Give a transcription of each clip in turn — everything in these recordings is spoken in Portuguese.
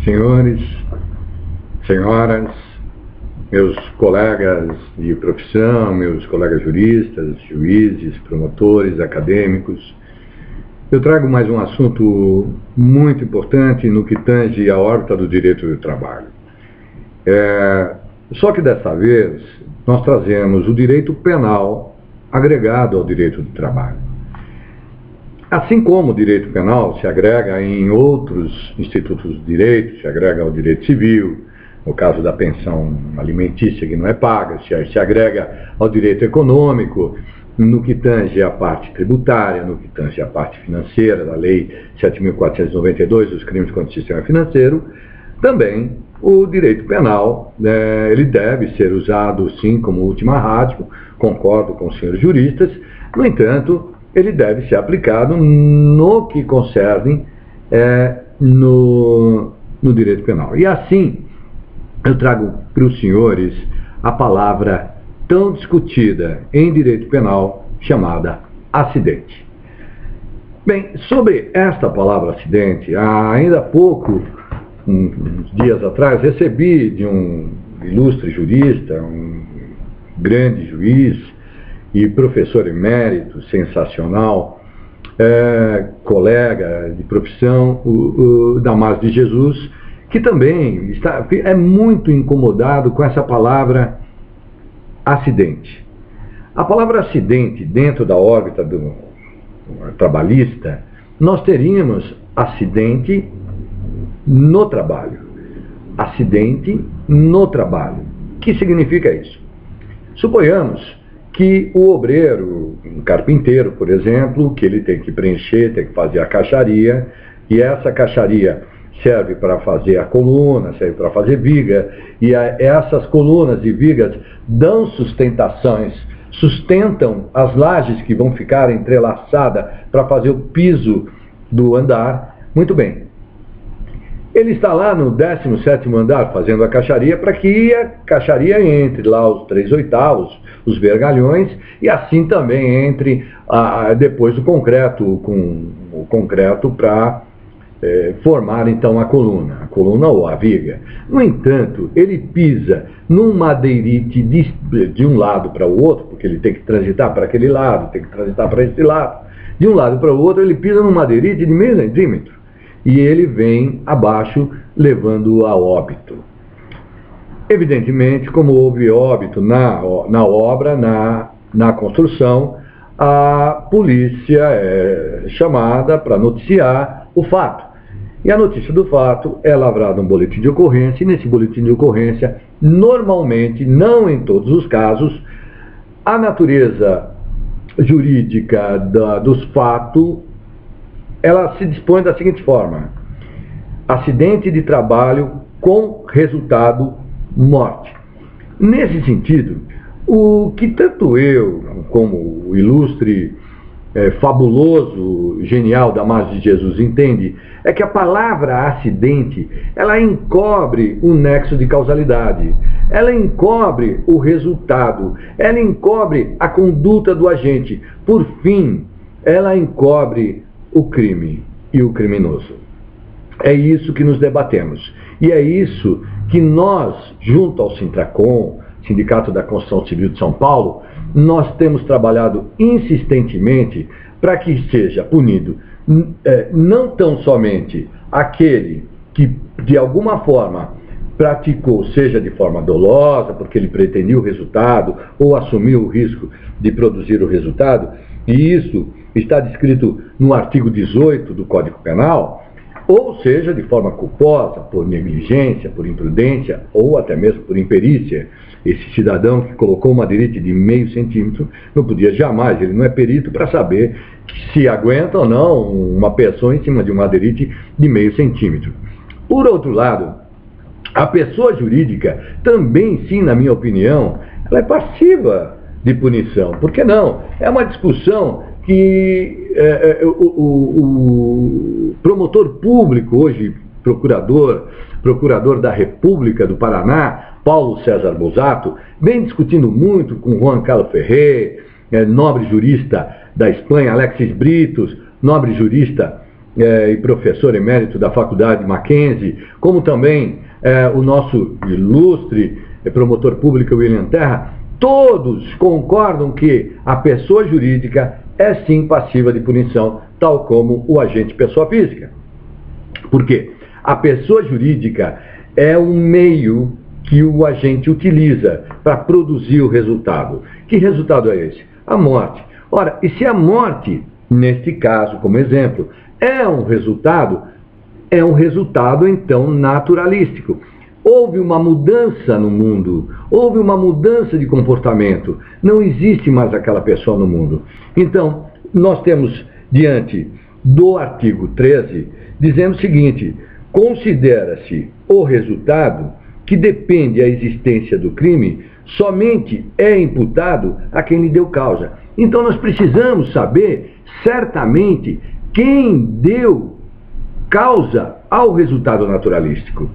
senhores, senhoras, meus colegas de profissão, meus colegas juristas, juízes, promotores, acadêmicos, eu trago mais um assunto muito importante no que tange a órbita do direito do trabalho. Só que dessa vez nós trazemos o direito penal agregado ao direito do trabalho. Assim como o direito penal se agrega em outros institutos de direito, se agrega ao direito civil, no caso da pensão alimentícia que não é paga, se agrega ao direito econômico, no que tange a parte tributária, no que tange a parte financeira da Lei 7.492 dos crimes contra o sistema financeiro, também o direito penal, ele deve ser usado sim como última rádio, concordo com os senhores juristas, no entanto, ele deve ser aplicado no que concerne no direito penal. E assim, eu trago para os senhores a palavra tão discutida em direito penal, chamada acidente. Bem, sobre esta palavra acidente, ainda há pouco, uns dias atrás, recebi de um ilustre jurista, um grande juiz e professor emérito, sensacional, colega de profissão, o Damásio de Jesus, que também é muito incomodado com essa palavra acidente. A palavra acidente, dentro da órbita do trabalhista, nós teríamos acidente no trabalho. Acidente no trabalho. O que significa isso? Suponhamos que o obreiro, um carpinteiro, por exemplo, que ele tem que preencher, tem que fazer a caixaria, e essa caixaria serve para fazer a coluna, serve para fazer viga, e essas colunas e vigas dão sustentações, sustentam as lajes que vão ficar entrelaçadas para fazer o piso do andar. Muito bem. Ele está lá no 17º andar fazendo a caixaria para que a caixaria entre lá os 3/8, os vergalhões, e assim também entre depois o concreto, com o concreto para formar então a coluna ou a viga. No entanto, ele pisa num madeirite de um lado para o outro, porque ele tem que transitar para aquele lado, tem que transitar para esse lado. De um lado para o outro, ele pisa num madeirite de meio centímetro. E ele vem abaixo, levando-o a óbito. Evidentemente, como houve óbito na obra, na construção, a polícia é chamada para noticiar o fato. E a notícia do fato é lavrada um boletim de ocorrência, e nesse boletim de ocorrência, normalmente, não em todos os casos, a natureza jurídica dos fatos, ela se dispõe da seguinte forma: acidente de trabalho com resultado morte. Nesse sentido, o que tanto eu, como o ilustre, fabuloso, genial Damásio de Jesus entende, é que a palavra acidente, ela encobre o nexo de causalidade, ela encobre o resultado, ela encobre a conduta do agente, por fim, ela encobre o crime e o criminoso. É isso que nos debatemos. E é isso que nós, junto ao Sintracom, Sindicato da Construção Civil de São Paulo, nós temos trabalhado insistentemente para que seja punido não tão somente aquele que, de alguma forma, praticou, seja de forma dolosa, porque ele pretendia o resultado, ou assumiu o risco de produzir o resultado, e isso está descrito no artigo 18 do Código Penal, ou seja, de forma culposa, por negligência, por imprudência, ou até mesmo por imperícia. Esse cidadão que colocou uma madeirite de meio centímetro não podia jamais, ele não é perito para saber se aguenta ou não uma pessoa em cima de uma madeirite de meio centímetro. Por outro lado, a pessoa jurídica também, sim, na minha opinião, ela é passiva de punição. Por que não? É uma discussão que o promotor público, hoje procurador da República do Paraná, Paulo César Bosato, vem discutindo muito com Juan Carlos Ferrer, nobre jurista da Espanha, Alexis Britos, nobre jurista e professor emérito da Faculdade Mackenzie, como também o nosso ilustre promotor público William Terra, todos concordam que a pessoa jurídica é sim passiva de punição, tal como o agente pessoa física. Por quê? A pessoa jurídica é um meio que o agente utiliza para produzir o resultado. Que resultado é esse? A morte. Ora, e se a morte, neste caso, como exemplo, é um resultado então naturalístico. Houve uma mudança no mundo, houve uma mudança de comportamento, não existe mais aquela pessoa no mundo. Então, nós temos diante do artigo 13, dizendo o seguinte: considera-se o resultado que depende da existência do crime, somente é imputado a quem lhe deu causa. Então nós precisamos saber certamente quem deu causa ao resultado naturalístico,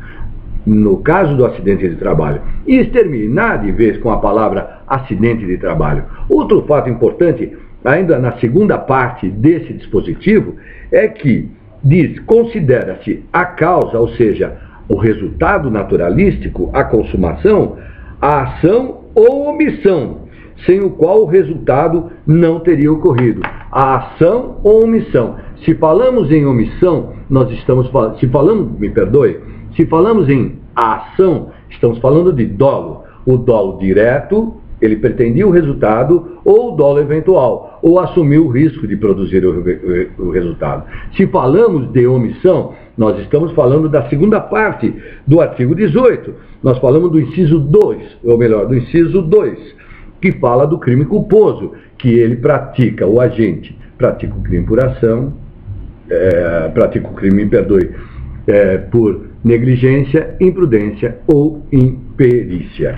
no caso do acidente de trabalho, e exterminar de vez com a palavra acidente de trabalho. Outro fato importante, ainda na segunda parte desse dispositivo, é que diz: considera-se a causa, ou seja, o resultado naturalístico, a consumação, a ação ou omissão, sem o qual o resultado não teria ocorrido. A ação ou omissão. Se falamos em omissão, nós estamos falando, se falamos em ação, estamos falando de dolo. O dolo direto, ele pretendia o resultado, ou o dolo eventual, ou assumiu o risco de produzir o resultado. Se falamos de omissão, nós estamos falando da segunda parte do artigo 18. Nós falamos do inciso 2, ou melhor, do inciso 2, que fala do crime culposo, que ele pratica, o agente pratica o crime por ação, pratica o crime, por negligência, imprudência ou imperícia.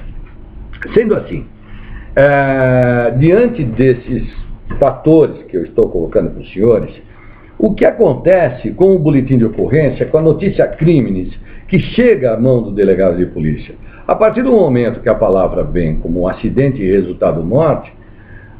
Sendo assim, diante desses fatores que eu estou colocando para os senhores, o que acontece com o boletim de ocorrência, com a notícia crimes que chega à mão do delegado de polícia? A partir do momento que a palavra vem como um acidente e resultado morte,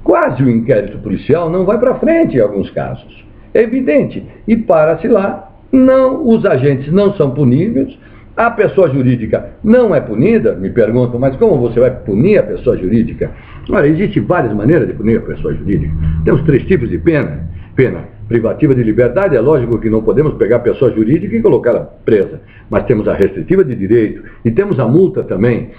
quase o inquérito policial não vai para frente em alguns casos. É evidente. E para-se lá, os agentes não são puníveis, a pessoa jurídica não é punida. Me perguntam, mas como você vai punir a pessoa jurídica? Olha, existem várias maneiras de punir a pessoa jurídica. Temos 3 tipos de pena. Pena privativa de liberdade, é lógico que não podemos pegar a pessoa jurídica e colocá-la presa, mas temos a restritiva de direito e temos a multa também.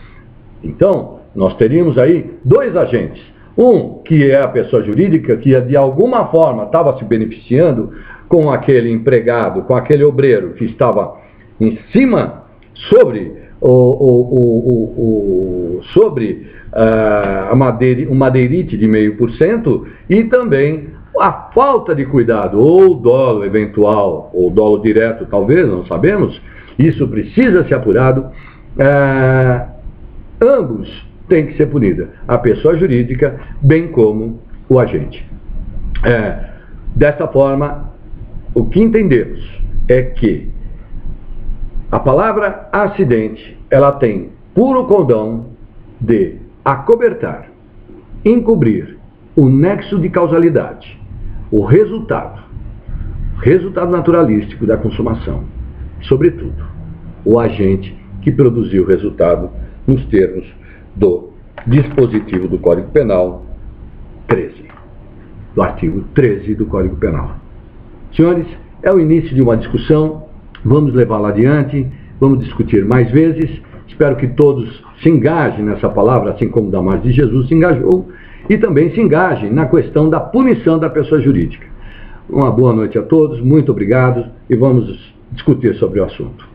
Então, nós teríamos aí 2 agentes. Um, que é a pessoa jurídica, que de alguma forma estava se beneficiando com aquele empregado, com aquele obreiro que estava em cima, sobre um madeirite de 0,5%, e também a falta de cuidado, ou dolo eventual, ou dolo direto, talvez, não sabemos. Isso precisa ser apurado. Ambos têm que ser punidos, a pessoa jurídica, bem como o agente. Dessa forma, o que entendemos é que a palavra acidente, ela tem puro condão de acobertar, encobrir o nexo de causalidade, o resultado naturalístico da consumação, sobretudo, o agente que produziu o resultado nos termos do dispositivo do Código Penal 13, do artigo 13 do Código Penal. Senhores, é o início de uma discussão, vamos levá-la adiante, vamos discutir mais vezes, espero que todos se engajem nessa palavra, assim como Damásio de Jesus se engajou, e também se engajem na questão da punição da pessoa jurídica. Uma boa noite a todos, muito obrigado, e vamos discutir sobre o assunto.